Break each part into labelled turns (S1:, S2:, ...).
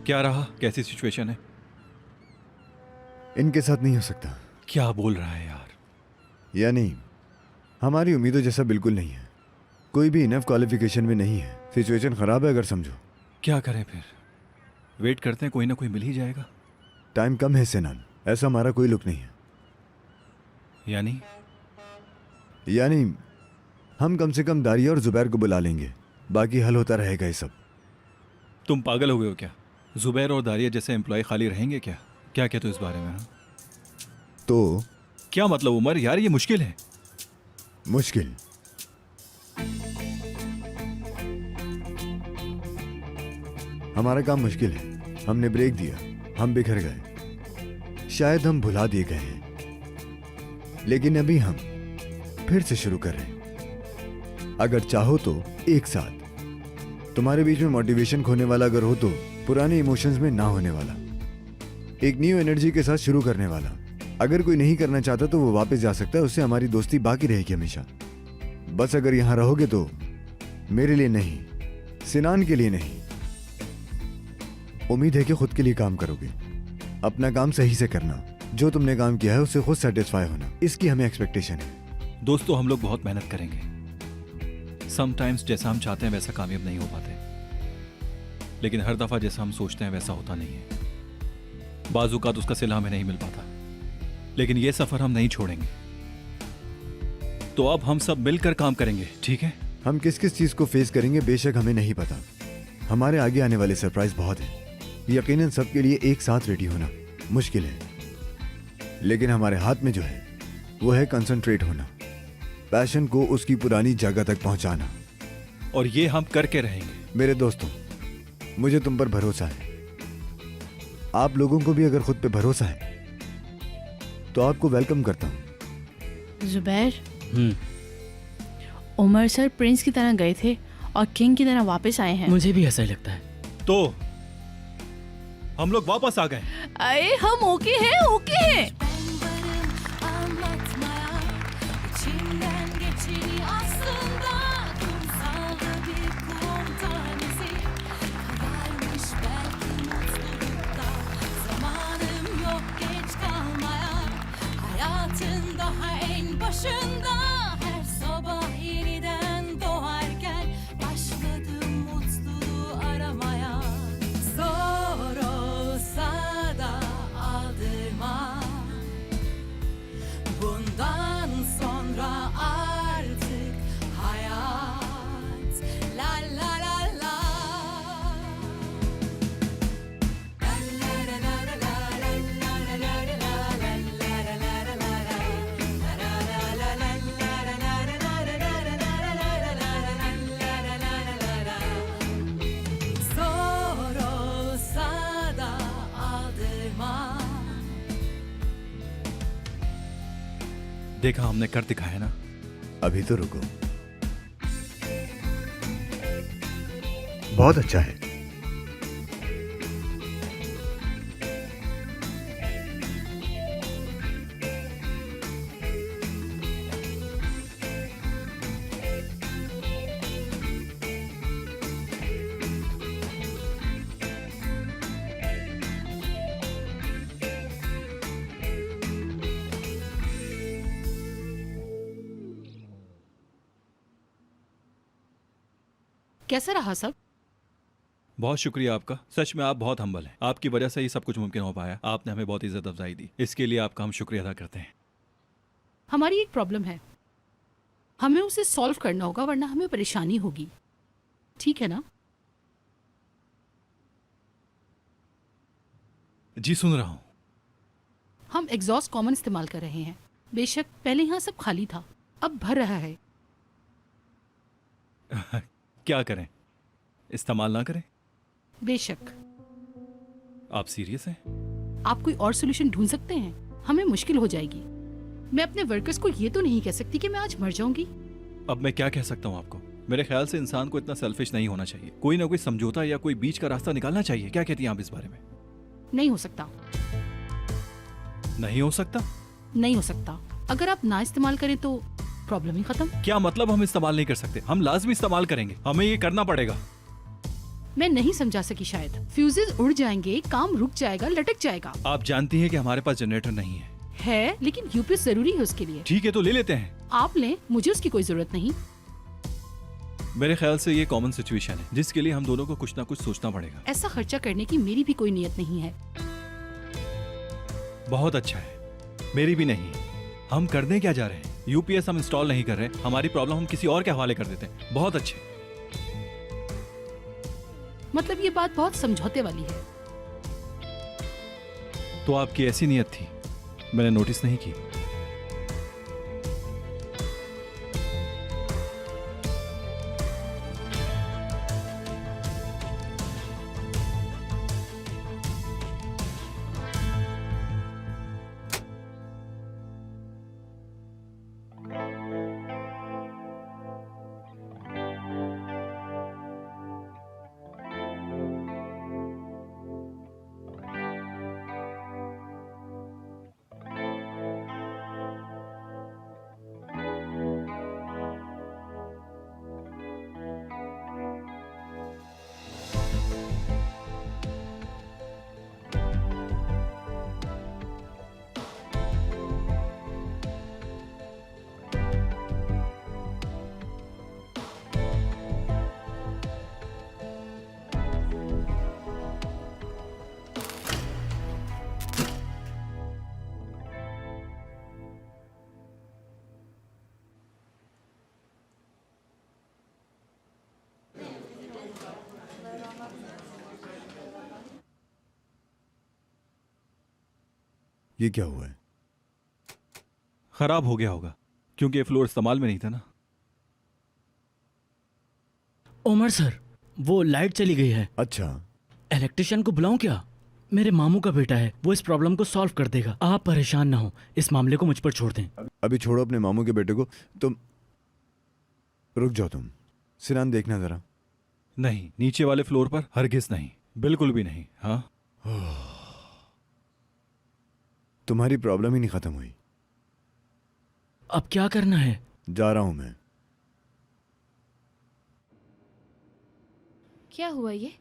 S1: क्या रहा, कैसी सिचुएशन है?
S2: इनके साथ नहीं हो सकता।
S1: क्या बोल रहा है यार?
S2: या नहीं, हमारी उम्मीदों जैसा बिल्कुल नहीं है। कोई भी इनफ क्वालिफिकेशन में नहीं है। सिचुएशन खराब है अगर समझो।
S1: क्या करें फिर? वेट करते हैं, कोई ना कोई मिल ही जाएगा।
S2: टाइम कम है सेनान, ऐसा हमारा कोई लुक नहीं है। यानी हम कम से कम दारिया और जुबैर को बुला लेंगे, बाकी हल होता रहेगा ये सब।
S1: तुम पागल हो गए हो क्या? जुबैर और दारिया जैसे एम्प्लॉय खाली रहेंगे क्या? क्या कहते हो इस बारे में? हाँ?
S2: तो
S1: क्या मतलब उमर यार, ये मुश्किल है।
S2: मुश्किल? हमारा काम मुश्किल है। हमने ब्रेक दिया, हम बिखर गए, शायद हम भुला दिए गए हैं, लेकिन अभी हम फिर से शुरू कर रहे हैं। अगर चाहो तो एक साथ। तुम्हारे बीच में मोटिवेशन खोने वाला अगर हो तो पुराने इमोशंस में ना होने वाला, एक न्यू एनर्जी के साथ शुरू करने वाला। अगर कोई नहीं करना चाहता तो वो वापस जा सकता है, उससे हमारी दोस्ती बाकी रहेगी हमेशा। बस अगर यहां रहोगे तो मेरे लिए नहीं, सिनान के लिए नहीं। उम्मीद है कि खुद के लिए काम करोगे, अपना काम सही से करना, जो तुमने काम किया है उससे खुद सेटिस्फाई होना, इसकी हमें एक्सपेक्टेशन है।
S1: दोस्तों, हम लोग बहुत मेहनत करेंगे। समटाइम्स जैसा हम चाहते हैं वैसा कामयाब नहीं हो पाते, लेकिन हर दफा जैसा हम सोचते हैं वैसा होता नहीं है। बाज़-औक़ात उसका सिला हमें नहीं मिल पाता, लेकिन ये सफर हम नहीं छोड़ेंगे। तो अब हम सब मिलकर काम करेंगे, ठीक है?
S2: हम किस किस चीज को फेस करेंगे बेशक हमें नहीं पता। हमारे आगे आने वाले सरप्राइज बहुत है। यकीनन सबके लिए एक साथ रेडी होना मुश्किल है, लेकिन हमारे हाथ में जो है वो है कंसंट्रेट होना, पैशन को उसकी पुरानी जगह तक पहुंचाना।
S1: और ये हम करके रहेंगे।
S2: मेरे दोस्तों, मुझे तुम पर भरोसा है। आप लोगों को भी अगर खुद पे भरोसा है तो आपको वेलकम करता हूं।
S3: जुबैर, उमर सर प्रिंस की तरह गए थे और किंग की तरह वापस आए हैं।
S4: मुझे भी ऐसा ही लगता है।
S1: तो हम लोग वापस आ गए।
S3: अरे हम ओके हैं, ओके हैं।
S1: देखा, हमने कर दिखाया ना।
S2: अभी तो रुको, बहुत अच्छा है।
S3: कैसा रहा सब?
S1: बहुत शुक्रिया आपका, सच में आप बहुत हम्बल हैं। आपकी वजह से ही सब कुछ मुमकिन हो पाया। आपने हमें बहुत इज्जत अफजाई दी, इसके लिए आपका हम शुक्रिया अदा करते हैं।
S3: हमारी एक प्रॉब्लम है, हमें उसे सॉल्व करना होगा वरना हमें परेशानी होगी, ठीक है ना?
S1: जी सुन रहा हूं।
S3: हम एग्जॉस्ट कॉमन इस्तेमाल कर रहे हैं। बेशक पहले यहाँ सब खाली था, अब भर रहा है।
S1: क्या करें? इस्तेमाल ना करें?
S3: बेशक।
S1: आप सीरियस हैं?
S3: आप कोई और सोल्यूशन ढूंढ सकते हैं? हमें मुश्किल हो जाएगी। मैं अपने वर्कर्स को ये तो नहीं कह सकती कि मैं आज मर जाऊंगी।
S1: अब मैं क्या कह सकता हूँ आपको? मेरे ख्याल से इंसान को इतना सेल्फिश नहीं होना चाहिए। कोई ना कोई समझौता या कोई बीच का रास्ता निकालना चाहिए। क्या कहती हैं आप इस बारे में?
S3: नहीं हो सकता।
S1: नहीं हो सकता?
S3: नहीं हो सकता। अगर आप ना इस्तेमाल करें तो प्रॉब्लम ही खत्म।
S1: क्या मतलब हम इस्तेमाल नहीं कर सकते? हम लाजमी इस्तेमाल करेंगे, हमें ये करना पड़ेगा।
S3: मैं नहीं समझा सकी शायद। फ्यूजेस उड़ जाएंगे, काम रुक जाएगा, लटक जाएगा।
S1: आप जानती हैं कि हमारे पास जनरेटर नहीं है।
S3: लेकिन यूपीएस जरूरी है उसके लिए।
S1: ठीक है तो ले लेते हैं।
S3: आप लें, मुझे उसकी कोई जरूरत नहीं।
S1: मेरे ख्याल से ये कॉमन सिचुएशन है जिसके लिए हम दोनों को कुछ ना कुछ सोचना पड़ेगा।
S3: ऐसा खर्चा करने की मेरी भी कोई नियत नहीं है।
S1: बहुत अच्छा है, मेरी भी नहीं। हम करने क्या जा रहे हैं? यूपीएस हम इंस्टॉल नहीं कर रहे, हमारी प्रॉब्लम हम किसी और के हवाले कर देते हैं। बहुत अच्छे।
S3: मतलब ये बात बहुत समझौते वाली है।
S1: तो आपकी ऐसी नियत थी, मैंने नोटिस नहीं की।
S2: ये क्या हुआ है?
S1: खराब हो गया होगा क्योंकि ये फ्लोर इस्तेमाल में नहीं था ना।
S4: ओमर सर, वो लाइट चली गई है।
S2: अच्छा,
S4: इलेक्ट्रिशियन को बुलाऊं क्या? मेरे मामू का बेटा है, वो इस प्रॉब्लम को सॉल्व कर देगा। आप परेशान ना हो, इस मामले को मुझ पर छोड़ दें।
S2: अभी छोड़ो अपने मामू के बेटे को। तुम रुक जाओ, तुम सिनान देखना जरा।
S1: नहीं, नीचे वाले फ्लोर पर हरगिज नहीं, बिल्कुल भी नहीं। हाँ,
S2: तुम्हारी प्रॉब्लम ही नहीं खत्म हुई।
S4: अब क्या करना है?
S2: जा रहा हूं मैं।
S5: क्या हुआ ये?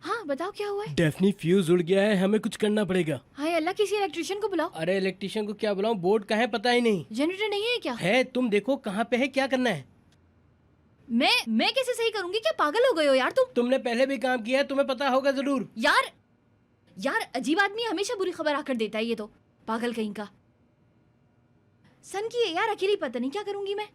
S5: हाँ बताओ क्या हुआ है?
S6: डेफनी फ्यूज उड़ गया है, हमें कुछ करना पड़ेगा।
S5: हाय अल्लाह, किसी इलेक्ट्रिशियन को बुलाओ।
S6: अरे इलेक्ट्रिशियन को क्या बुलाऊं, बोर्ड कहाँ है पता ही नहीं।
S5: जनरेटर नहीं है क्या?
S6: है, तुम देखो कहाँ पे है, क्या करना है।
S5: मैं कैसे सही करूंगी? क्या पागल हो गए हो यार तुम?
S6: तुमने पहले भी काम किया है, तुम्हें पता होगा जरूर।
S5: यार अजीब आदमी हमेशा बुरी खबर आकर देता है ये तो, पागल कहीं का। सन की है यार, अकेली पता नहीं क्या करूंगी मैं।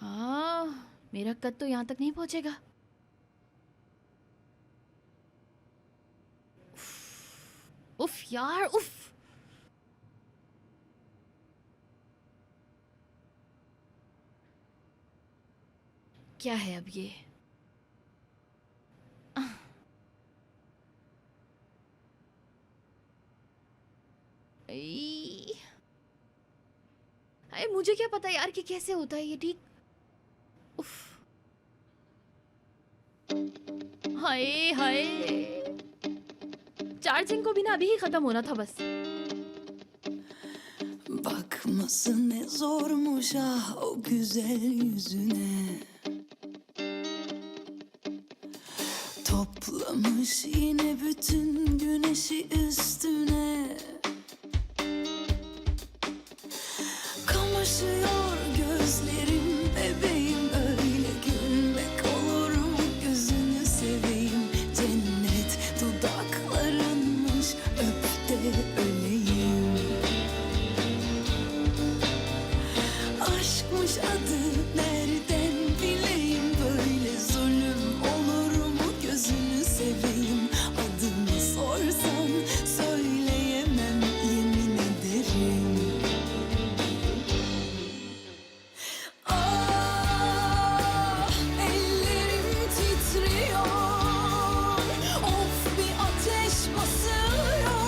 S5: हाँ मेरा कद तो यहां तक नहीं पहुंचेगा। उफ यार उफ। क्या है अब ये? अरे मुझे क्या पता यार कि कैसे होता है ये ठीक। उफ। हाय हाय, चार्जिंग को भी ना अभी ही खत्म होना था बस।
S7: Bakması ne zormuş ah o güzel yüzüne. Toplamış yine bütün güneşi üstüne. Kamaşıyor gözlerim bebeğim, öyle gülmek olur mu gözünü seveyim. Cennet dudaklarınmış, öp de öleyim. Aşkmış adı nereden bileyim, böyle zulüm olur mu gözünü seveyim. Adını sorsan söyleyemem yemin ederim. Ah ellerim titriyor, of bir ateş basıyor.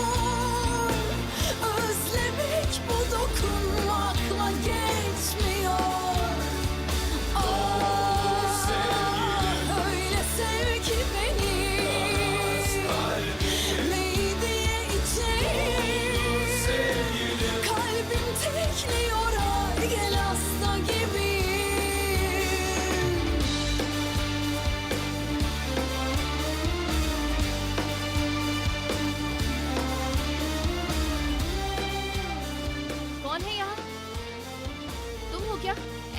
S7: Özlemek bu dokunmakla geçmiyor.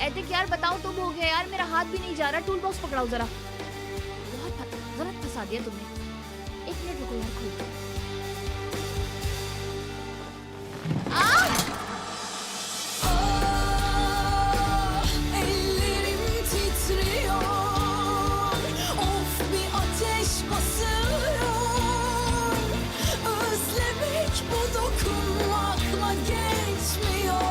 S5: एतिक यार बताओ तुम हो गया यार, मेरा हाथ भी नहीं जा रहा, टूल बॉक्स पकड़ाओ जरा। जरा फंसा दिया तुमने। एक मिनट रुको यार, खोल।
S7: Ellerim titriyor. Of bir ateş basıyor. Özlemek bu dokunmakla geçmiyor.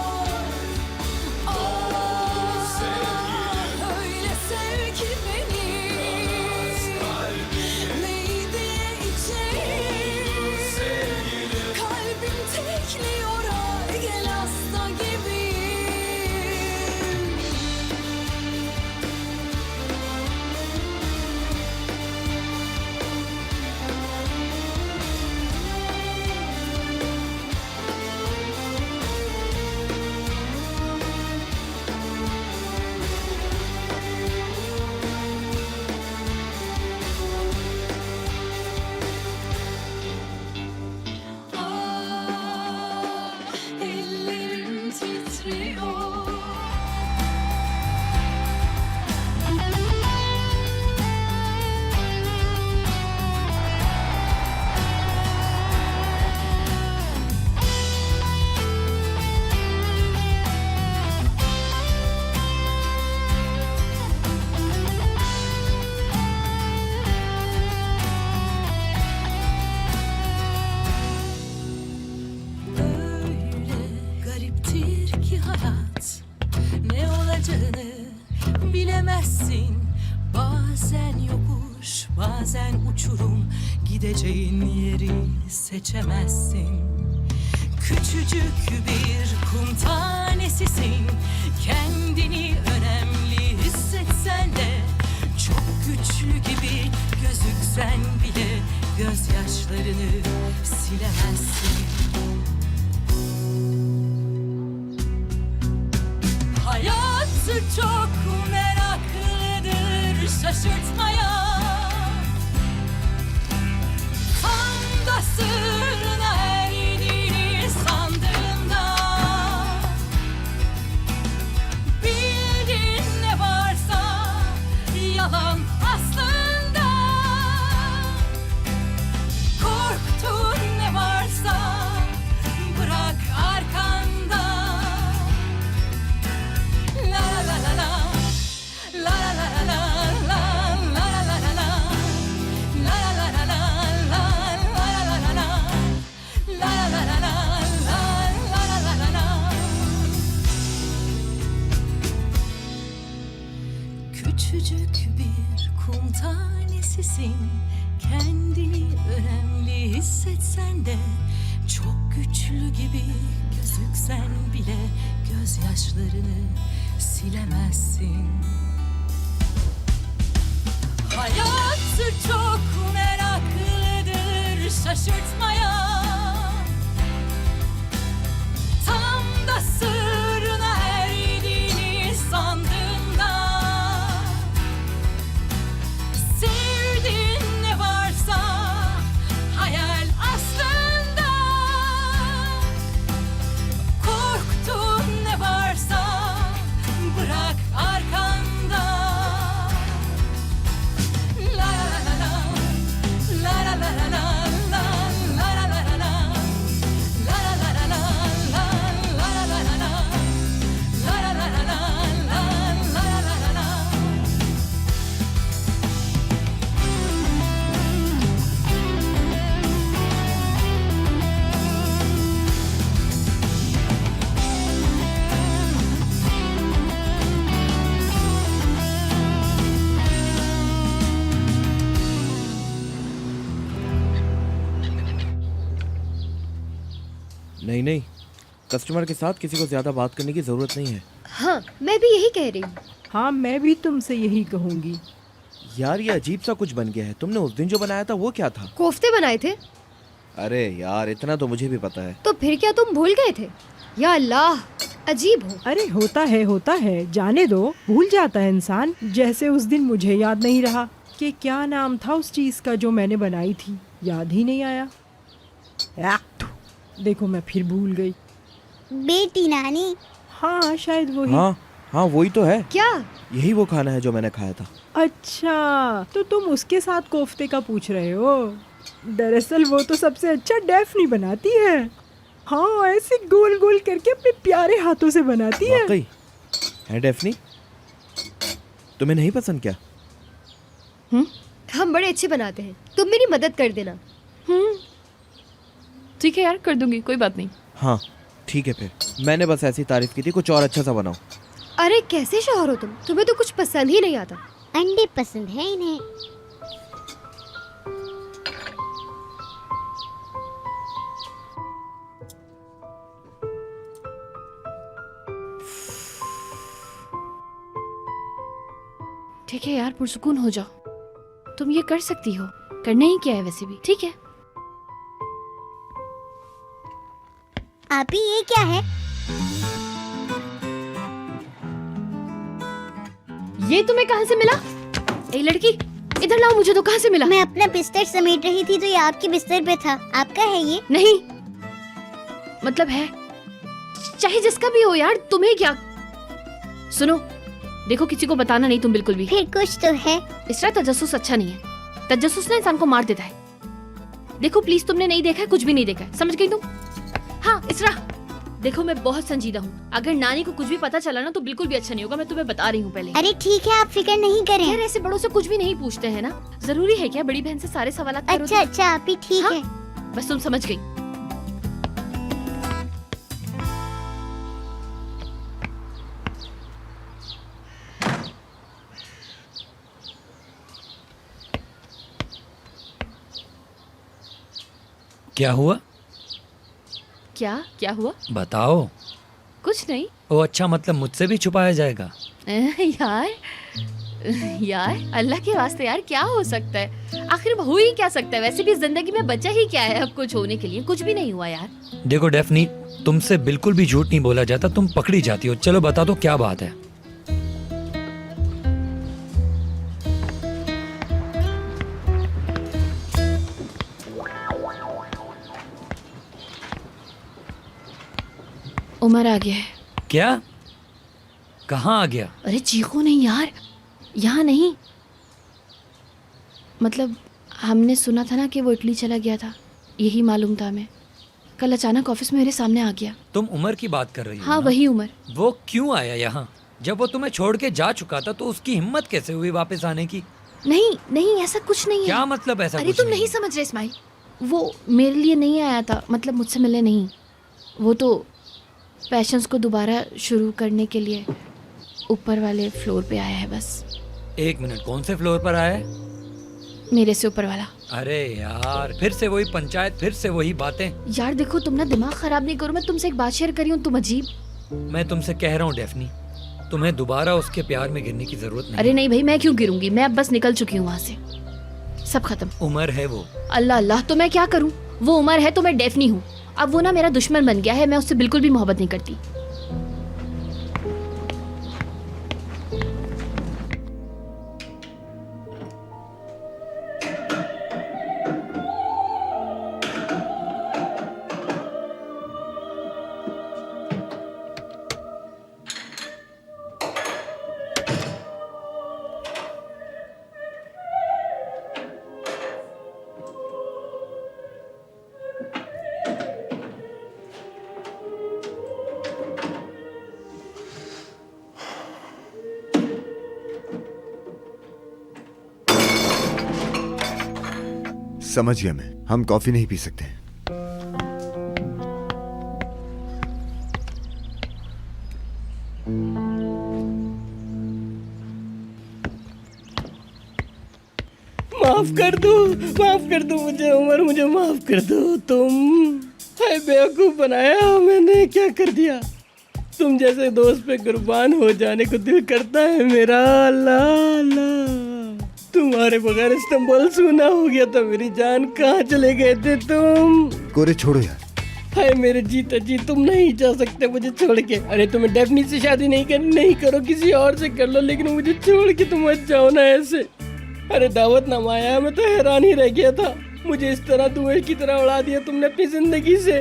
S7: Öyle sev ki beni. Neydi içeyim. Kalbim tekliyor. Ay gel hasta gibiyim. Ellerim titriyor. Öyle gariptir ki hayat, ne olacağını bilemezsin. Bazen yokuş, bazen uçurum, gideceğin yeri seçemezsin. Küçücük bir kum tanesisin, kendini önemli hissetsen de, çok güçlü gibi gözüksen bile gözyaşlarını silemezsin. Hayatı çok meraklıdır şaşırtmaya. Tam da sırrına erdiğini sandığında, bildiğin ne varsa yalan aslında. Korktuğun ne varsa bırak arkanda. La la la la, la la la la, la la la la la, la la la la, la la la la la, la la la la, la la la la. Küçücük bir kum tanesisin, kendini önemli hissetsen de, çok güçlü gibi gözüksen bile gözyaşlarını silemezsin. Hayatı çok meraklıdır şaşırtmaya. Tam da sırrına erdiğini sandığında, sevdiğin ne varsa hayal aslında. Korktuğun ne varsa bırak arkanda. La la la la, la la la la la, la la la la la, la la la la la, la la la la la, la la la la la, la la la la la.
S8: नहीं नहीं, customer के साथ किसी को ज़्यादा बात करने की ज़रूरत नहीं है।
S9: हाँ, मैं भी यही कह रही हूँ।
S10: हाँ, मैं भी तुमसे यही कहूँगी।
S8: यार ये अजीब सा कुछ बन गया है। तुमने उस दिन जो बनाया था वो क्या था?
S9: कोफ्ते बनाए थे।
S8: अरे यार इतना तो मुझे भी पता है।
S9: तो फिर क्या तुम भूल गए थे? या अल्लाह, अजीब हो।
S10: अरे होता है, जाने दो, भूल जाता है इंसान। जैसे उस दिन मुझे याद नहीं रहा कि क्या नाम था उस चीज़ का जो मैंने बनाई थी, याद ही नहीं आया। देखो मैं फिर भूल गई।
S11: बेटी नानी।
S10: हाँ शायद वही।
S8: हाँ हाँ वही तो है,
S9: क्या?
S8: यही वो खाना है जो मैंने खाया था।
S10: अच्छा, तो तुम उसके साथ कोफ्ते का पूछ रहे हो? दरअसल वो तो सबसे अच्छा डेफनी बनाती है। हाँ, ऐसे गोल गोल करके अपने प्यारे हाथों से बनाती है।
S8: वाकई है डेफनी? तुम्हें नहीं पसंद क्या?
S9: हम बड़े अच्छे बनाते हैं, तुम मेरी मदद कर देना।
S5: ठीक है यार, कर दूंगी, कोई बात नहीं।
S8: हाँ ठीक है, फिर मैंने बस ऐसी तारीफ की थी, कुछ और अच्छा सा बनाओ।
S9: अरे कैसे शौहर हो तुम, तुम्हें तो कुछ पसंद ही नहीं आता।
S11: अंडे पसंद है इन्हें।
S5: ठीक है यार, पुरसुकून हो जाओ। तुम ये कर सकती हो, करना ही क्या है वैसे भी। ठीक है।
S11: आपी ये क्या है?
S5: ये तुम्हें कहाँ से मिला? ए लड़की, इधर लाओ, मुझे तो कहाँ से मिला?
S11: मैं अपना बिस्तर समेट रही थी तो ये आपके बिस्तर पे था। आपका है ये?
S5: नहीं, मतलब है, चाहे जिसका भी हो यार, तुम्हें क्या। सुनो, देखो किसी को बताना नहीं तुम बिल्कुल भी।
S11: फिर कुछ तो है।
S5: इसरा तजस्सुस अच्छा नहीं है। तजस्सुस ना इंसान को मार देता है। देखो प्लीज, तुमने नहीं देखा है, कुछ भी नहीं देखा है, समझ गई तुम? हाँ इसरा, देखो मैं बहुत संजीदा हूँ। अगर नानी को कुछ भी पता चला ना तो बिल्कुल भी अच्छा नहीं होगा, मैं तुम्हें बता रही हूँ पहले।
S11: अरे ठीक है, आप फिक्र नहीं करें।
S5: यार ऐसे बड़ों से कुछ भी नहीं पूछते हैं ना, जरूरी है क्या बड़ी बहन से सारे सवाल करो?
S11: अच्छा अच्छा आपी ठीक है।
S5: बस तुम समझ गई।
S12: क्या हुआ?
S5: क्या हुआ?
S12: बताओ।
S5: कुछ नहीं।
S12: ओ अच्छा, मतलब मुझसे भी छुपाया जाएगा?
S5: यार अल्लाह के वास्ते यार, क्या हो सकता है? आखिर हो ही क्या सकता है? वैसे भी जिंदगी में बचा ही क्या है अब कुछ होने के लिए? कुछ भी नहीं हुआ यार।
S12: देखो डेफनी, तुमसे बिल्कुल भी झूठ नहीं बोला जाता, तुम पकड़ी जाती हो। चलो बता दो क्या बात है।
S5: उमर आ गया है।
S12: क्या? कहाँ आ गया?
S5: अरे चीखो नहीं यार, यहाँ नहीं। मतलब हमने सुना था ना कि वो इटली चला गया था, यही मालूम था हमें। कल अचानक ऑफिस में मेरे सामने आ गया।
S12: तुम उमर की बात कर रही हो?
S5: हाँ
S12: ना?
S5: वही उमर।
S12: वो क्यों आया यहाँ? जब वो तुम्हें छोड़ के जा चुका था तो उसकी हिम्मत कैसे हुई वापस आने की?
S5: नहीं ऐसा कुछ नहीं है।
S12: क्या मतलब ऐसा?
S5: अरे तुम नहीं समझ रहे इस्माइल, वो मेरे लिए नहीं आया था, मतलब मुझसे मिलने नहीं। वो तो पैशंस को दोबारा शुरू करने के लिए ऊपर वाले फ्लोर पे आया है बस।
S12: एक मिनट, कौन से फ्लोर पर आया है?
S5: मेरे से ऊपर वाला।
S12: अरे यार, फिर से वही पंचायत, फिर से वही बातें।
S5: यार देखो, तुम ना दिमाग खराब नहीं करो। मैं तुमसे एक बात शेयर कर रही हूँ, तुम अजीब।
S12: मैं तुमसे कह रहा हूँ डेफनी, तुम्हें दोबारा उसके प्यार में गिरने की जरूरत नहीं।
S5: अरे नहीं भाई, मैं क्यों गिरूंगी? मैं अब बस निकल चुकी हूँ वहाँ से, सब खत्म।
S12: उमर है वो।
S5: अल्लाह अल्लाह, तो मैं क्या करूँ? वो उमर है तो मैं डेफनी हूँ। अब वो ना मेरा दुश्मन बन गया है, मैं उससे बिल्कुल भी मोहब्बत नहीं करती।
S2: समझ गया मैं, हम कॉफी नहीं पी सकते।
S6: माफ कर दो मुझे उमर, मुझे माफ कर दो। तुम है बेवकूफ बनाया मैंने, क्या कर दिया? तुम जैसे दोस्त पे कुर्बान हो जाने को दिल करता है मेरा। अल्लाह अल्लाह, तुम्हारे बगैर इस्तांबुल सूना हो गया था। मेरी जान, कहाँ चले गए थे तुम?
S2: कोरे छोड़ो यार।
S6: हाय मेरे जीता जी, तुम नहीं जा सकते मुझे छोड़ के। अरे तुम्हें डेफनी से शादी नहीं करनी, नहीं करो, किसी और से कर लो, लेकिन मुझे छोड़ के तुम मत जाओ ना ऐसे। अरे दावत नाम आया, मैं तो हैरान ही रह गया था। मुझे इस तरह धुएं की तरह उड़ा दिया तुमने अपनी जिंदगी से।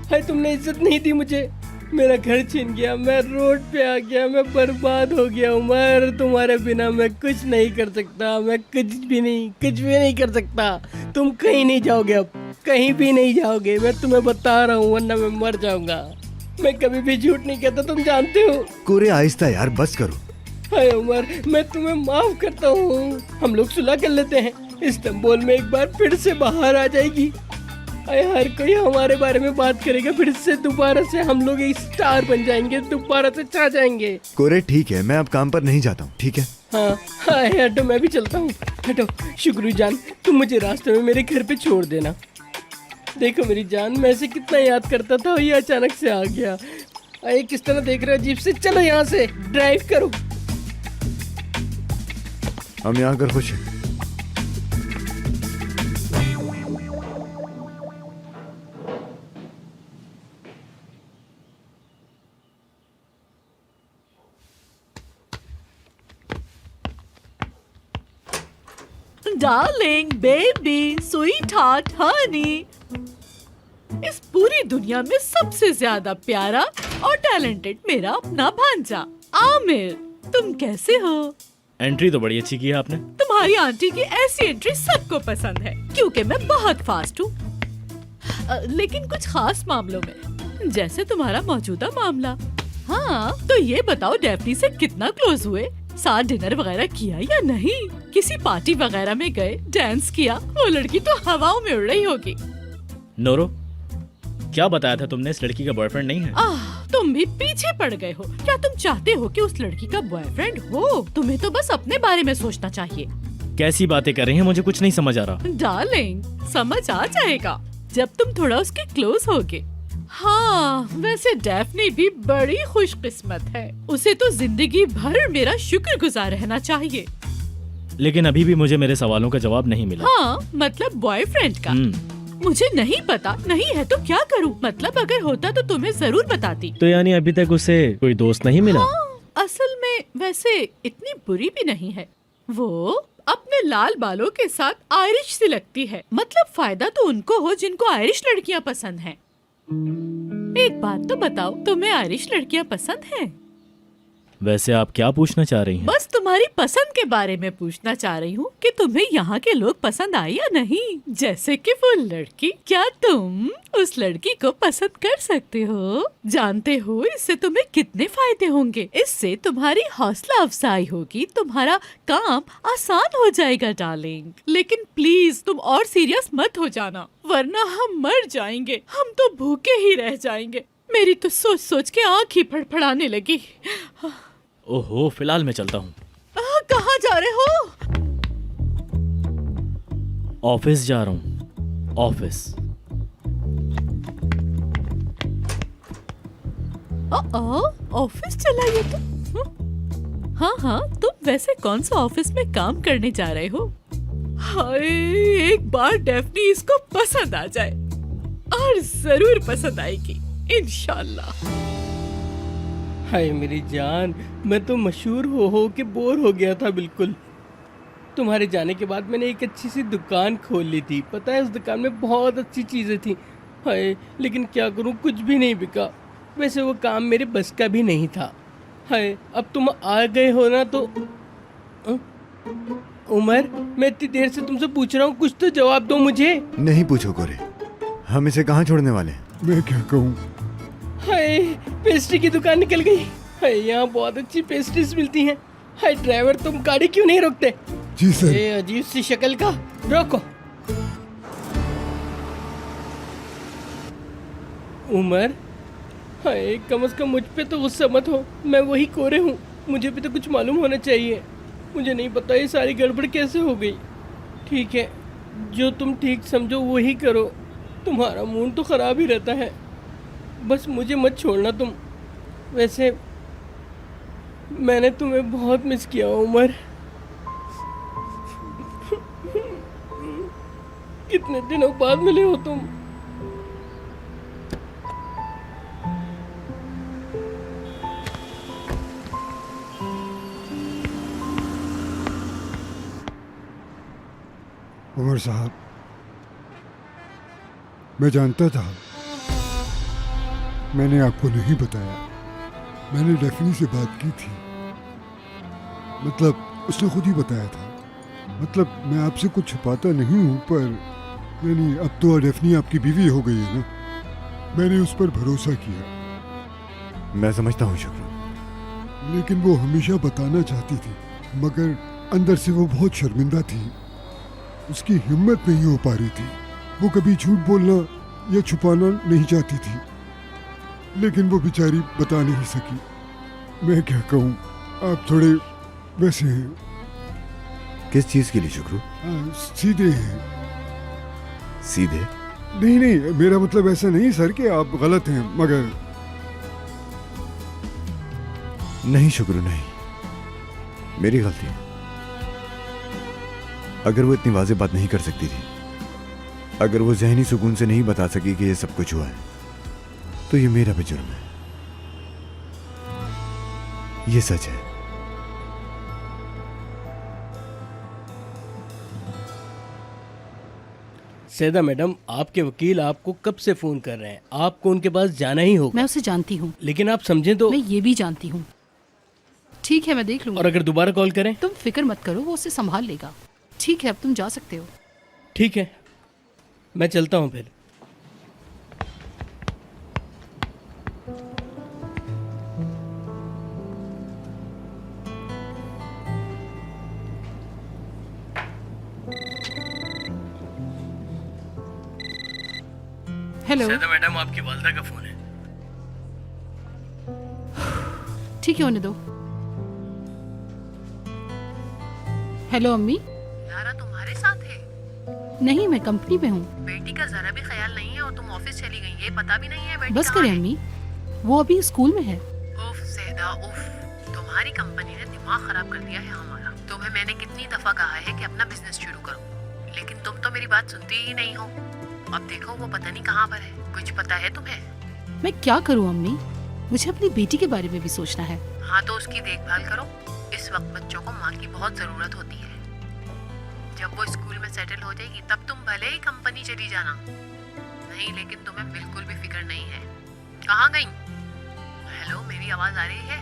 S6: हाय तुमने इज्जत नहीं दी मुझे, मेरा घर छीन गया, मैं रोड पे आ गया, मैं बर्बाद हो गया उमर। तुम्हारे बिना मैं कुछ नहीं कर सकता, मैं कुछ भी नहीं कर सकता। तुम कहीं नहीं जाओगे, अब कहीं भी नहीं जाओगे, मैं तुम्हें बता रहा हूँ, वरना मैं मर जाऊंगा। मैं कभी भी झूठ नहीं कहता, तुम जानते हो।
S2: कोरे आहिस्ता यार, बस करो।
S6: हाय उमर, मैं तुम्हें माफ करता हूँ। हम लोग सुलह कर लेते हैं, इस्तांबुल में एक बार फिर से बाहर आ जाएगी। हर कोई हमारे बारे में बात करेगा, फिर से दोबारा से हम लोग एक स्टार बन जाएंगे, दोबारा से छा जाएंगे।
S2: कोरे ठीक है, मैं अब काम पर नहीं जाता हूँ, ठीक है?
S6: हाँ हाँ हटो, मैं भी चलता हूँ। हटो शुक्रू जान, तुम मुझे रास्ते में मेरे घर पे छोड़ देना। देखो मेरी जान, मैं इसे कितना याद करता था और ये अचानक से आ गया। अरे किस तरह देख रहे हो अजीब से। चलो यहाँ से ड्राइव करो।
S2: हम यहाँ कर खुश हैं।
S3: Darling, baby, sweet heart, Honey, इस पूरी दुनिया में सबसे ज्यादा प्यारा और टैलेंटेड मेरा अपना भांजा आमिर। तुम कैसे हो?
S4: एंट्री तो बड़ी अच्छी की है आपने।
S3: तुम्हारी आंटी की ऐसी एंट्री सबको पसंद है, क्योंकि मैं बहुत फास्ट हूँ। लेकिन कुछ खास मामलों में, जैसे तुम्हारा मौजूदा मामला। हाँ, तो ये बताओ डेफनी से कितना क्लोज हुए? साथ डिनर वगैरह किया या नहीं? किसी पार्टी वगैरह में गए, डांस किया? वो लड़की तो हवाओं में उड़ रही होगी।
S4: नोरो, क्या बताया था तुमने इस लड़की का बॉयफ्रेंड नहीं है?
S3: तुम भी पीछे पड़ गए हो। क्या तुम चाहते हो कि उस लड़की का बॉयफ्रेंड हो? तुम्हें तो बस अपने बारे में सोचना चाहिए।
S4: कैसी बातें कर रही हैं, मुझे कुछ नहीं समझ आ रहा।
S3: डार्लिंग, समझ आ जाएगा जब तुम थोड़ा उसके क्लोज होगे। हाँ, वैसे डेफनी भी बड़ी खुशकिस्मत है। उसे तो जिंदगी भर मेरा शुक्रगुजार रहना चाहिए।
S4: लेकिन अभी भी मुझे मेरे सवालों का जवाब नहीं मिला।
S3: हाँ, मतलब बॉयफ्रेंड का। मुझे नहीं पता। नहीं है तो क्या करूँ? मतलब अगर होता तो तुम्हें जरूर बताती।
S4: तो यानी अभी तक उसे कोई दोस्त नहीं मिला?
S3: हाँ, असल में वैसे इतनी बुरी भी नहीं है। वो अपने लाल बालों के साथ आयरिश सी लगती है। मतलब फायदा तो उनको हो जिनको आयरिश लड़कियाँ पसंद हैं। एक बात तो बताओ, तुम्हें आयरिश लड़कियाँ पसंद हैं?
S4: वैसे आप क्या पूछना चाह रही हैं?
S3: बस तुम्हारी पसंद के बारे में पूछना चाह रही हूँ कि तुम्हें यहाँ के लोग पसंद आए या नहीं। जैसे कि वो लड़की, क्या तुम उस लड़की को पसंद कर सकते हो? जानते हो इससे तुम्हें कितने फायदे होंगे? इससे तुम्हारी हौसला अफजाई होगी, तुम्हारा काम आसान हो जाएगा डार्लिंग। लेकिन प्लीज तुम और सीरियस मत हो जाना, वरना हम मर जाएंगे। हम तो भूखे ही रह जाएंगे। मेरी तो सोच सोच के आँख ही फड़फड़ाने लगी।
S4: ओहो, फिलहाल मैं चलता हूँ।
S3: कहाँ जा रहे हो?
S4: ऑफिस जा रहा हूँ, ऑफिस।
S3: ऑफिस चला ये तो? हाँ हाँ, तुम वैसे कौन सा ऑफिस में काम करने जा रहे हो? हाय, एक बार डेफनी इसको पसंद आ जाए, और जरूर पसंद आएगी इंशाल्लाह।
S6: हाय मेरी जान, मैं तो मशहूर हो के बोर हो गया था बिल्कुल। तुम्हारे जाने के बाद मैंने एक अच्छी सी दुकान खोल ली थी। पता है, उस दुकान में बहुत अच्छी चीज़ें थी। हाय, लेकिन क्या करूं, कुछ भी नहीं बिका। वैसे वो काम मेरे बस का भी नहीं था। हाय, अब तुम आ गए हो ना तो उमर, मैं इतनी देर से तुमसे पूछ रहा हूँ, कुछ तो जवाब दो मुझे।
S2: नहीं पूछो कोरे, हम इसे कहाँ छोड़ने वाले हैं? मैं क्या कहूँ?
S6: हाय, पेस्ट्री की दुकान निकल गई। हाय, यहाँ बहुत अच्छी पेस्ट्रीज मिलती हैं। हाय ड्राइवर, तुम गाड़ी क्यों नहीं रोकते?
S2: जी सर।
S6: ये अजीब सी शक्ल का, रोको। उमर, हाय, कम से कम मुझ पे तो गुस्सा मत हो। मैं वही कोरे हूँ, मुझे भी तो कुछ मालूम होना चाहिए। मुझे नहीं पता ये सारी गड़बड़ कैसे हो गई। ठीक है, जो तुम ठीक समझो वही करो। तुम्हारा मूड तो ख़राब ही रहता है, बस मुझे मत छोड़ना तुम। वैसे मैंने तुम्हें बहुत मिस किया उमर। कितने दिनों बाद मिले हो तुम।
S13: उमर साहब, मैं जानता था मैंने आपको नहीं बताया, मैंने डेफनी से बात की थी। मतलब उसने खुद ही बताया था। मतलब मैं आपसे कुछ छुपाता नहीं हूँ, पर यानी अब तो डेफनी आपकी बीवी हो गई है ना, मैंने उस पर भरोसा किया।
S2: मैं समझता हूँ शुक्र,
S13: लेकिन वो हमेशा बताना चाहती थी, मगर अंदर से वो बहुत शर्मिंदा थी। उसकी हिम्मत नहीं हो पा रही थी। वो कभी झूठ बोलना या छुपाना नहीं चाहती थी, लेकिन वो बेचारी बता नहीं सकी। मैं क्या कहूँ, आप थोड़े वैसे हैं।
S2: किस चीज के लिए शुक्र?
S13: सीधे हैं।
S2: सीधे?
S13: नहीं, मेरा मतलब ऐसा नहीं सर कि आप गलत हैं, मगर
S2: नहीं शुक्र, नहीं, मेरी गलती है। अगर वो इतनी वाज़ेह बात नहीं कर सकती थी, अगर वो ज़हनी सुकून से नहीं बता सकी कि ये सब कुछ हुआ है, तो ये मेरा भी जुर्म है। ये सच है।
S6: सैदा मैडम, आपके वकील आपको कब से फोन कर रहे हैं, आपको उनके पास जाना ही होगा।
S3: मैं उसे जानती हूँ।
S6: लेकिन आप समझें तो।
S3: मैं ये भी जानती हूँ। ठीक है, मैं देख लूंगी।
S6: और अगर दोबारा कॉल करें?
S3: तुम फिक्र मत करो, वो उसे संभाल लेगा। ठीक है, अब तुम जा सकते हो।
S6: ठीक है, मैं चलता हूँ फिर।
S3: हेलो।
S6: सैदा मैडम, आपकी वालदा का फोन है।
S3: ठीक है, होने दो। हेलो अम्मी।
S14: यारा तुम्हारे साथ है?
S3: नहीं, मैं कंपनी में हूँ।
S14: बेटी का जरा भी ख्याल नहीं है और तुम ऑफिस चली गई, ये पता भी नहीं है बेटी
S3: बस
S14: कहाँ
S3: करें
S14: है?
S3: अम्मी, वो अभी स्कूल में है।
S14: उफ सैदा उफ, तुम्हारी कंपनी ने दिमाग खराब कर दिया है हमारा। तुम्हें मैंने कितनी दफा कहा है कि अपना बिजनेस शुरू करो, लेकिन तुम तो मेरी बात सुनती ही नहीं हो। अब देखो वो पता नहीं कहाँ पर है। कुछ पता है तुम्हें?
S3: मैं क्या करूँ अम्मी, मुझे अपनी बेटी के बारे में भी सोचना है।
S14: हाँ तो उसकी देखभाल करो। इस वक्त बच्चों को माँ की बहुत जरूरत होती है। जब वो स्कूल में सेटल हो जाएगी तब तुम भले ही कंपनी चली जाना। नहीं, लेकिन तुम्हें बिल्कुल भी फिक्र नहीं है। कहाँ गई? हेलो, मेरी आवाज आ रही है?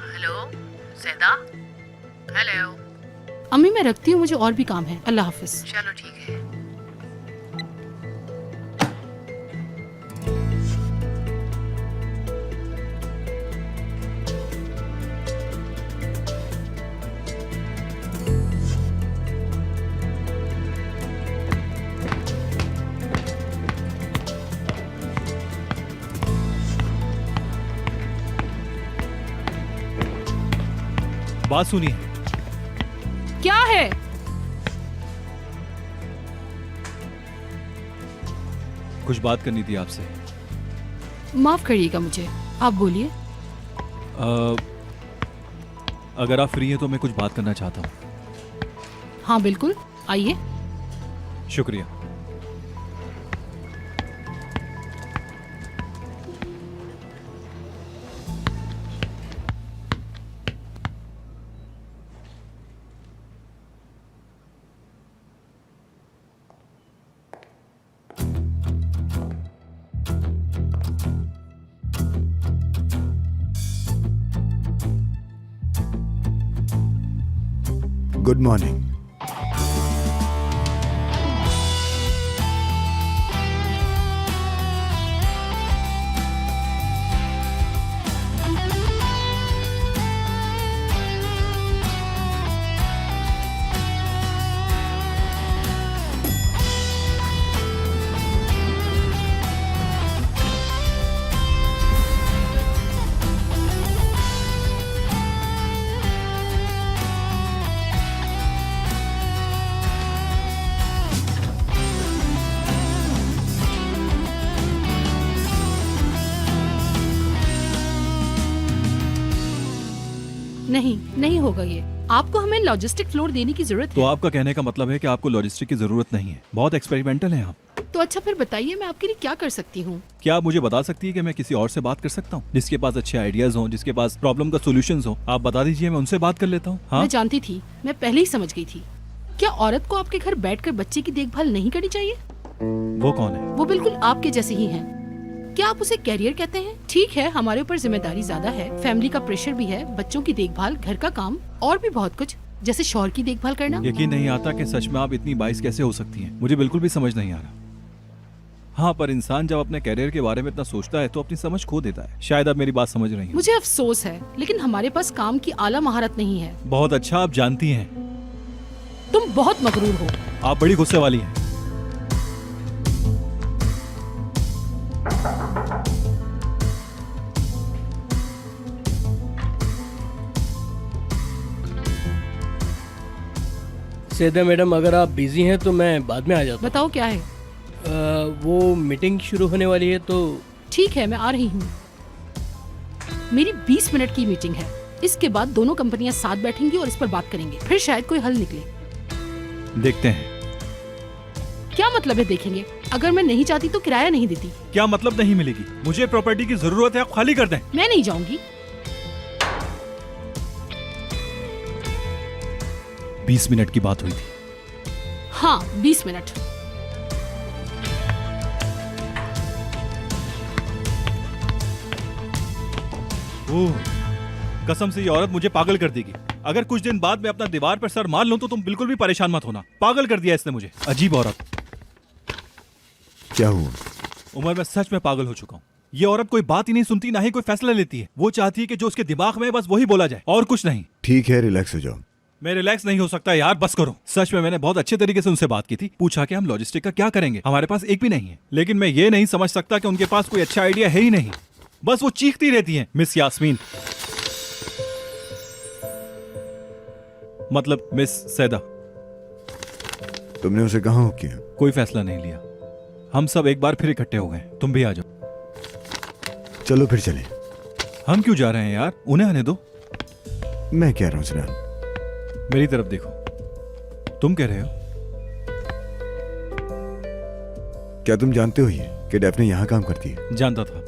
S14: हेलो सैदा, हेलो।
S3: अम्मी मैं रखती हूँ, मुझे और भी काम है। अल्लाह हाफिज।
S14: चलो ठीक है।
S1: बात सुनिए।
S3: क्या है?
S1: कुछ बात करनी थी आपसे।
S3: माफ करिएगा मुझे, आप बोलिए।
S1: अगर आप फ्री हैं तो मैं कुछ बात करना चाहता हूँ।
S3: हाँ बिल्कुल, आइए।
S1: शुक्रिया।
S2: Good morning.
S3: नहीं होगा ये। आपको हमें लॉजिस्टिक फ्लोर देने की जरूरत
S1: तो
S3: है।
S1: आपका कहने का मतलब है कि आपको लॉजिस्टिक की जरूरत नहीं है। बहुत एक्सपेरिमेंटल हैं आप।
S3: तो अच्छा फिर बताइए, मैं आपके लिए क्या कर सकती हूँ?
S1: क्या आप मुझे बता सकती है कि मैं किसी और से बात कर सकता हूँ जिसके पास अच्छे आइडियाज हों, जिसके पास प्रॉब्लम का सोल्यूशंस हो? आप बता दीजिए, मैं उनसे बात कर लेता हूँ। हाँ,
S3: मैं जानती थी, मैं पहले ही समझ गई थी। क्या औरत को आपके घर बैठकर बच्चे की देखभाल नहीं करनी चाहिए?
S1: वो कौन है?
S14: वो बिल्कुल आपके जैसे ही हैं। क्या आप उसे कैरियर कहते हैं? ठीक है, हमारे ऊपर जिम्मेदारी ज्यादा है, फैमिली का प्रेशर भी है, बच्चों की देखभाल, घर का काम और भी बहुत कुछ, जैसे शौहर की देखभाल करना।
S1: यकीन नहीं आता कि सच में आप इतनी 22 कैसे हो सकती हैं। मुझे बिल्कुल भी समझ नहीं आ रहा। हाँ, पर इंसान जब अपने कैरियर के बारे में इतना सोचता है तो अपनी समझ खो देता है। शायद आप मेरी बात समझ रही हैं।
S14: मुझे अफसोस है, लेकिन हमारे पास काम की आला महारत नहीं है।
S1: बहुत अच्छा, आप जानती हैं।
S14: तुम बहुत मगरूर हो।
S1: आप बड़ी गुस्से वाली हैं।
S6: सेदा मैडम, अगर आप बिजी हैं तो मैं बाद में आ जाता
S14: बताओ क्या है?
S6: हूँ। वो मीटिंग शुरू होने वाली है तो
S14: ठीक है, मैं आ रही हूँ। मेरी 20 मिनट की मीटिंग है। इसके बाद दोनों कंपनियां साथ बैठेंगी और इस पर बात करेंगे, फिर शायद कोई हल निकले।
S1: देखते हैं।
S14: क्या मतलब है देखेंगे? अगर मैं नहीं चाहती तो किराया नहीं देती।
S1: क्या मतलब नहीं मिलेगी? मुझे प्रॉपर्टी की जरूरत है, आप खाली कर दें।
S14: मैं नहीं जाऊंगी।
S1: 20 मिनट की बात हुई थी।
S14: हाँ, 20 मिनट।
S1: ओह, कसम से ये औरत मुझे पागल कर देगी। अगर कुछ दिन बाद मैं अपना दीवार पर सर मार लूं तो तुम बिल्कुल भी परेशान मत होना। पागल कर दिया इसने मुझे। अजीब औरत।
S2: क्या हुआ?
S1: उमर, मैं सच में पागल हो चुका हूँ। ये औरत कोई बात ही नहीं सुनती, ना ही कोई फैसला लेती है। वो चाहती है कि जो उसके दिमाग में है बस वही बोला जाए और कुछ नहीं।
S2: ठीक है, रिलैक्स हो जाओ।
S1: मैं रिलैक्स नहीं हो सकता यार, बस करो। सच में मैंने बहुत अच्छे तरीके से उनसे बात की थी। पूछा कि हम लॉजिस्टिक का क्या करेंगे, हमारे पास एक भी नहीं है। लेकिन मैं ये नहीं समझ सकता कि उनके पास कोई अच्छा आइडिया है ही नहीं। बस वो चीखती रहती हैं, मिस यास्मीन, मतलब मिस सैदा।
S2: तुमने उसे कहाँ हो किया?
S1: कोई फैसला नहीं लिया। हम सब एक बार फिर इकट्ठे हो गए। तुम भी आ जाओ।
S2: चलो फिर चले।
S1: हम क्यों जा रहे हैं यार, उन्हें आने दो।
S2: मैं कह रहा हूँ सिनान,
S1: मेरी तरफ देखो। तुम कह रहे हो?
S2: क्या तुम जानते हो ये कि डैफने यहाँ काम करती है?
S1: जानता था।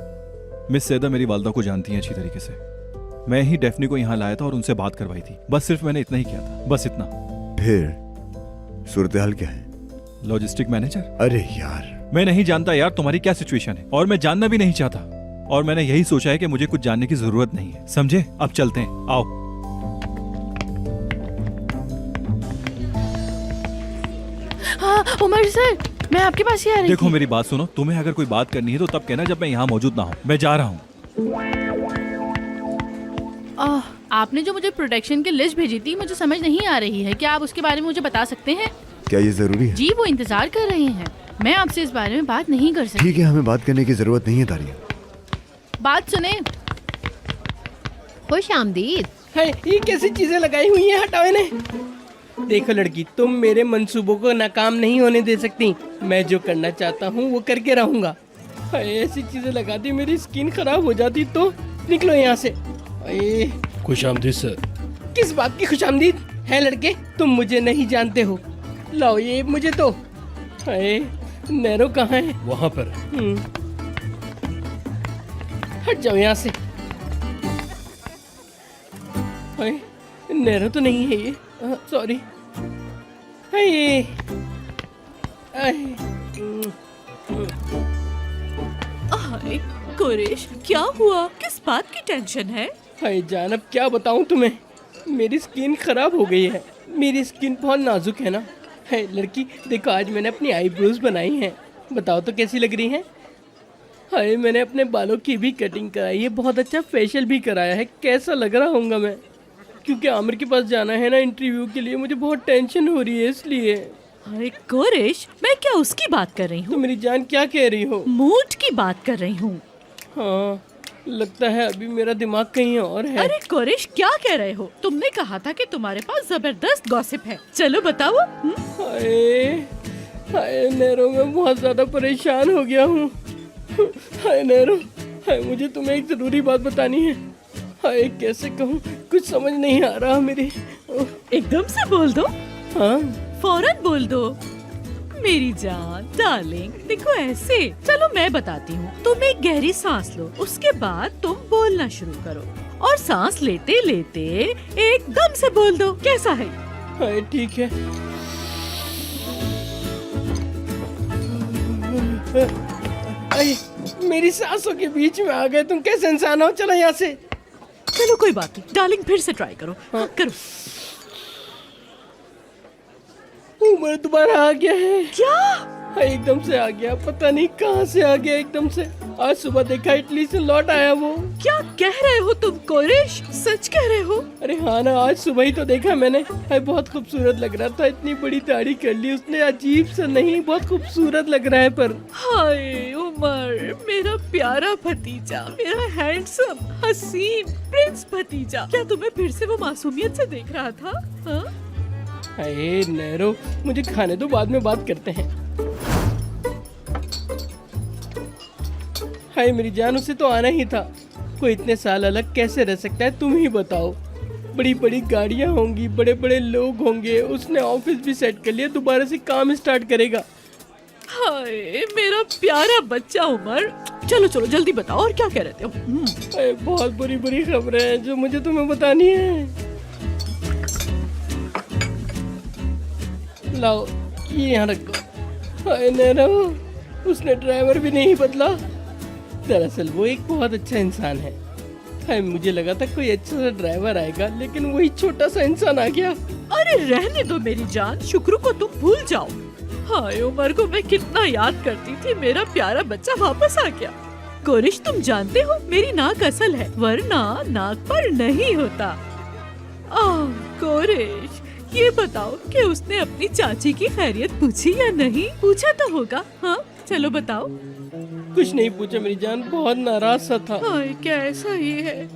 S1: मिस सैदा मेरी वालदा को जानती हैं अच्छी तरीके से। मैं ही डेफनी को यहाँ लाया था और उनसे बात करवाई थी। बस सिर्फ मैंने इतना ही किया था, बस इतना।
S2: फिर सूरत हाल क्या है?
S1: Logistic manager?
S2: अरे यार,
S1: मैं नहीं जानता यार तुम्हारी क्या सिचुएशन है, और मैं जानना भी नहीं चाहता। और मैंने यही सोचा है कि मुझे कुछ जानने की जरूरत नहीं है, समझे? अब चलते हैं, आओ।
S14: हाँ, उमर सर, मैं आपके पास ही आ रही
S1: देखो
S14: थी।
S1: मेरी बात सुनो, तुम्हें अगर कोई बात करनी है तो तब कहना जब मैं यहाँ मौजूद ना हूँ। मैं जा रहा हूँ।
S14: आपने जो मुझे प्रोटेक्शन की लिस्ट भेजी थी, मुझे समझ नहीं आ रही है। क्या आप उसके बारे में मुझे बता सकते हैं?
S2: क्या ये जरूरी है?
S14: जी, वो इंतजार कर रहे हैं। मैं आपसे इस बारे में बात नहीं कर सकती।
S2: ठीक है, हमें बात करने की जरूरत नहीं है दारिया।
S14: बात सुने।
S5: खुश आमदीद।
S6: है, ये कैसी चीजें लगाई हुई हैं, हटाओ इन्हें। देखो लड़की, तुम मेरे मंसूबों को नाकाम नहीं होने दे सकती। मैं जो करना चाहता हूँ वो करके रहूंगा। ऐसी चीजें लगा दी, मेरी स्किन खराब हो जाती तो। निकलो यहाँ से।
S15: खुश आमदीद सर।
S6: किस बात की खुश आमदीद है लड़के? तुम मुझे नहीं जानते हो। लाओ ये मुझे तो। नैरो कहाँ है?
S15: वहाँ पर।
S6: हट जाओ यहाँ से। नैरो तो नहीं है ये। सॉरी।
S3: कुरेश, क्या हुआ? किस बात की टेंशन है?
S6: हाय जान, अब क्या बताऊं तुम्हें। मेरी स्किन खराब हो गई है। मेरी स्किन बहुत नाजुक है ना। है लड़की, देखो आज मैंने अपनी आईब्रोज बनाई हैं। बताओ तो कैसी लग रही हैं? हाय, मैंने अपने बालों की भी कटिंग कराई है, बहुत अच्छा फेशियल भी कराया है। कैसा लग रहा होऊंगा मैं? क्योंकि आमिर के पास जाना है ना इंटरव्यू के लिए, मुझे बहुत टेंशन हो रही है इसलिए।
S3: अरे कुरेश, मैं क्या उसकी बात कर रही हूँ?
S6: तो मेरी जान क्या कह रही हो?
S3: मूड की बात कर रही हूँ।
S6: हाँ, लगता है अभी मेरा दिमाग कहीं और है।
S3: अरे कुरेश, क्या कह रहे हो? तुमने कहा था कि तुम्हारे पास जबरदस्त गॉसिप है। चलो बताओ।
S6: हाय हाय नैरो, मैं बहुत ज्यादा परेशान हो गया हूँ। हाय नैरो, हाय मुझे तुम्हें एक जरूरी बात बतानी है। हाय कैसे कहूँ, कुछ समझ नहीं आ रहा मेरी।
S3: एकदम से बोल दो।
S6: हाँ,
S3: फौरन बोल दो। मेरी जान, डार्लिंग, देखो ऐसे। चलो मैं बताती हूँ। तुम एक गहरी सांस लो, उसके बाद तुम बोलना शुरू करो, और सांस लेते लेते एकदम से बोल दो। कैसा है?
S6: ठीक है। अरे मेरी सांसों के बीच में आ गए, तुम कैसे इंसान हो? चलो यहाँ से।
S3: चलो कोई बात नहीं डार्लिंग, फिर से ट्राई करो। हाँ, करो।
S6: उमर दोबारा आ गया है।
S3: क्या?
S6: हाँ, एकदम से आ गया, पता नहीं कहाँ से आ गया एकदम से। आज सुबह देखा इटली से लौट आया वो।
S3: क्या कह रहे हो तुम कोरेश? सच कह रहे हो?
S6: अरे हाँ ना, आज सुबह ही तो देखा मैंने। हाय बहुत खूबसूरत लग रहा था, इतनी बड़ी दाढ़ी कर ली उसने, अजीब सा नहीं, बहुत खूबसूरत लग रहा है। पर
S3: हाय उमर, मेरा प्यारा भतीजा, मेरा हैंडसम हसीन प्रिंस भतीजा, क्या तुम्हें फिर से वो मासूमियत से देख रहा था? हाँ?
S6: हाय नैरो, मुझे खाने दो, बाद में बात करते हैं। हाय मेरी जान, उसे तो आना ही था। कोई इतने साल अलग कैसे रह सकता है, तुम ही बताओ। बड़ी बड़ी गाड़ियां होंगी, बड़े बड़े लोग होंगे, उसने ऑफिस भी सेट कर लिया, दोबारा से काम स्टार्ट करेगा।
S3: हाय मेरा प्यारा बच्चा उमर, चलो चलो जल्दी बताओ और क्या कह रहे थे?
S6: हाय बहुत बुरी बुरी खबरें हैं जो मुझे तुम्हें बतानी है। लाओ ये यहाँ रख दो। हाय नैरो, उसने ड्राइवर भी नहीं बदला। दरअसल वो एक बहुत अच्छा इंसान है। हाय मुझे लगा था कोई अच्छा सा ड्राइवर आएगा, लेकिन वही छोटा सा इंसान आ गया।
S3: अरे रहने दो मेरी जान, शुक्र को तुम भूल जाओ। हाय उमर को मैं कितना याद करती थी, मेरा प्यारा बच्चा वापस आ गया। कोरिश तुम जानते हो मेरी नाक असल है, वरना नाक पर नहीं होता। कोरिश ये बताओ कि उसने अपनी चाची की खैरियत पूछी या नहीं? पूछा तो होगा। हाँ चलो बताओ।
S6: कुछ नहीं पूछा मेरी जान, बहुत नाराज सा था।
S3: हाय क्या ऐसा ही है,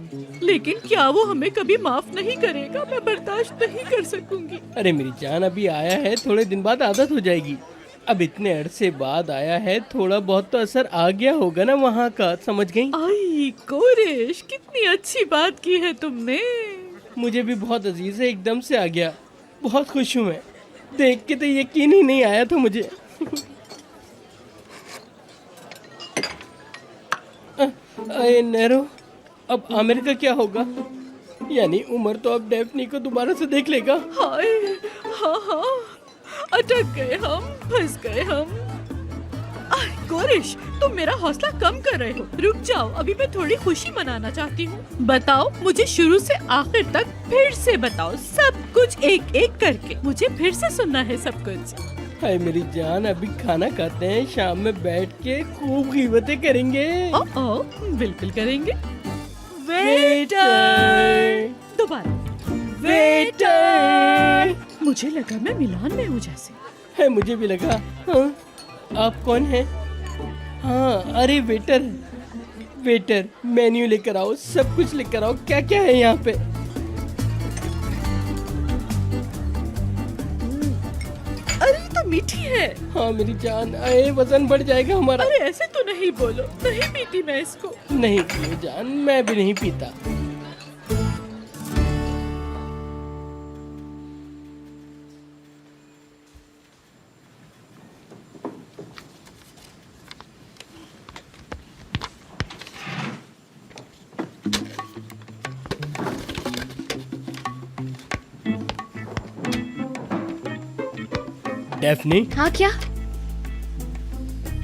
S3: लेकिन क्या वो हमें कभी माफ नहीं करेगा? मैं बर्दाश्त नहीं कर सकूंगी।
S6: अरे मेरी जान अभी आया है, थोड़े दिन बाद आदत हो जाएगी। अब इतने अरसे बाद आया है, थोड़ा बहुत तो असर आ गया होगा ना वहाँ का, समझ गई?
S3: आई कोरिश कितनी अच्छी बात की है तुमने।
S6: मुझे भी बहुत अजीज है, एकदम से आ गया, बहुत खुश हूँ मैं। देख के तो यकीन ही नहीं आया था मुझे। अरे नैरो, अब आमिर का क्या होगा? यानी उमर तो अब डेफनी को दोबारा से देख लेगा।
S3: हाय हाँ हाँ, अटक गए हम, फंस गए हम। कोरिश तुम मेरा हौसला कम कर रहे हो, रुक जाओ, अभी मैं थोड़ी खुशी मनाना चाहती हूँ। बताओ मुझे शुरू से आखिर तक फिर से बताओ, सब कुछ एक एक करके, मुझे फिर से सुनना है सब कुछ।
S6: हाय मेरी जान, अभी खाना खाते हैं, शाम में बैठ के खूब गीबतें करेंगे।
S3: ओ बिल्कुल करेंगे। वेटर, दोबारा वेटर। मुझे लगा मैं मिलान में हूँ जैसे।
S6: है मुझे भी लगा। हाँ, आप कौन हैं? हाँ अरे वेटर, वेटर मेन्यू लेकर आओ, सब कुछ लेकर आओ, क्या क्या है यहाँ पे?
S3: अरे तो मीठी है।
S6: हाँ मेरी जान, अरे वजन बढ़ जाएगा हमारा।
S3: अरे ऐसे तो नहीं बोलो, नहीं पीती मैं इसको।
S6: नहीं मेरी जान, मैं भी नहीं पीता। डेफनी।
S5: हाँ क्या?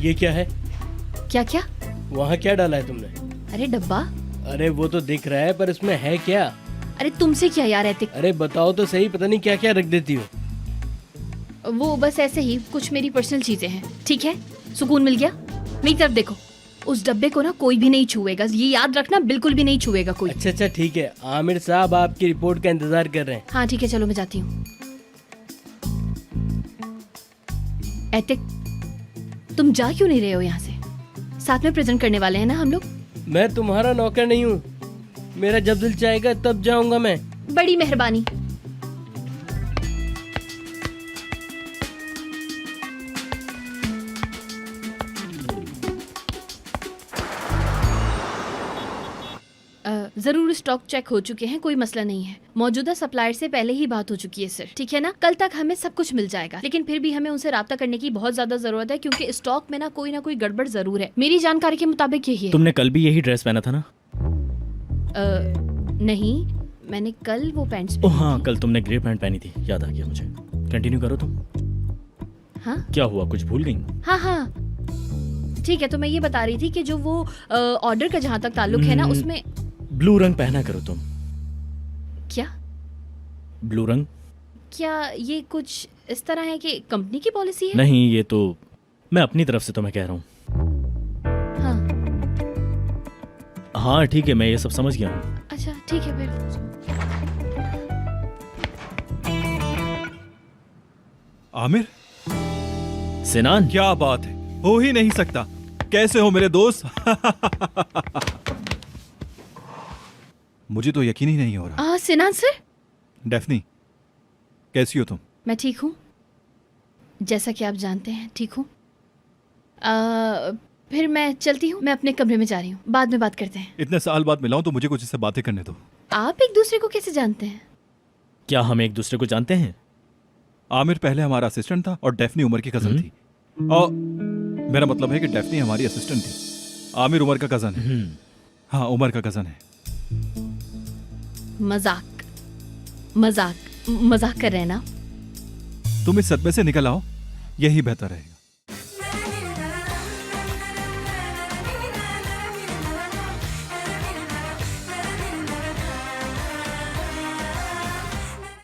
S6: ये क्या है?
S5: क्या क्या?
S6: वहाँ क्या डाला है तुमने?
S5: अरे डब्बा।
S6: अरे वो तो दिख रहा है, पर इसमें है क्या?
S5: अरे तुमसे क्या यार एतिक?
S6: अरे बताओ तो सही, पता नहीं क्या क्या रख देती हो।
S5: वो बस ऐसे ही कुछ मेरी पर्सनल चीजें हैं, ठीक है? सुकून मिल गया? मेरी तरफ देखो, उस डब्बे को ना कोई भी नहीं छुएगा, ये याद रखना, बिल्कुल भी नहीं छुएगा कोई।
S6: अच्छा अच्छा ठीक है, आमिर साहब आपकी रिपोर्ट का इंतजार कर रहे हैं।
S5: हाँ ठीक है, चलो मैं जाती हूँ। एतिक, तुम जा क्यों नहीं रहे हो यहाँ से? साथ में प्रेजेंट करने वाले हैं ना हम लोग।
S6: मैं तुम्हारा नौकर नहीं हूँ, मेरा जब दिल चाहेगा तब जाऊंगा मैं।
S5: बड़ी मेहरबानी। जरूर स्टॉक चेक हो चुके हैं, कोई मसला नहीं है। मौजूदा सप्लायर से पहले ही बात हो चुकी है सर, ठीक है ना? कल तक हमें सब कुछ मिल जाएगा, लेकिन फिर भी हमें उनसे राब्ता करने की बहुत ज्यादा जरूरत है, क्योंकि स्टॉक में ना कोई गड़बड़ जरूर है। मेरी जानकारी के मुताबिक यही है।
S4: तुमने कल भी यही ड्रेस पहना था ना?
S5: नहीं, मैंने कल वो पैंट्स
S4: ओह हाँ, कल तुमने ग्रे पैंट पहनी थी, याद आ गया मुझे। कंटिन्यू करो तुम।
S5: हाँ
S4: क्या हुआ, कुछ भूल गई?
S5: हाँ हाँ, ठीक है, तो मैं ये बता रही थी कि जो वो ऑर्डर का जहाँ तक ताल्लुक है ना, उसमें
S4: ब्लू रंग पहना करो तुम।
S5: क्या
S4: ब्लू रंग?
S5: क्या ये कुछ इस तरह है कि कंपनी की पॉलिसी है?
S4: नहीं, ये तो मैं अपनी तरफ से तुम्हें कह रहा हूँ। हाँ ठीक है, मैं ये सब समझ गया हूँ।
S5: अच्छा ठीक है फिर।
S1: आमिर,
S4: सिनान,
S1: क्या बात है, हो ही नहीं सकता। कैसे हो मेरे दोस्त? मुझे तो यकीन ही नहीं हो रहा।
S5: सिनान सर।
S1: डेफनी, कैसी हो तुम?
S5: मैं ठीक हूँ, जैसा कि आप जानते हैं ठीक हूँ। फिर मैं चलती हूँ, मैं अपने कमरे में जा रही हूँ, बाद में बात करते हैं।
S1: इतने साल बाद मिला हूं तो मुझे कुछ इससे बातें करने दो।
S5: आप एक दूसरे को कैसे जानते हैं?
S4: क्या हम एक दूसरे को जानते हैं?
S1: आमिर पहले हमारा असिस्टेंट था और डेफनी उमर की कजन थी। और मेरा मतलब है कि डेफनी हमारी असिस्टेंट थी। आमिर उमर का कजन है। हाँ, उमर का कजन है।
S5: मजाक मजाक मजाक कर रहे हैं ना?
S1: तुम इस सदमे से निकल आओ, यही बेहतर रहेगा।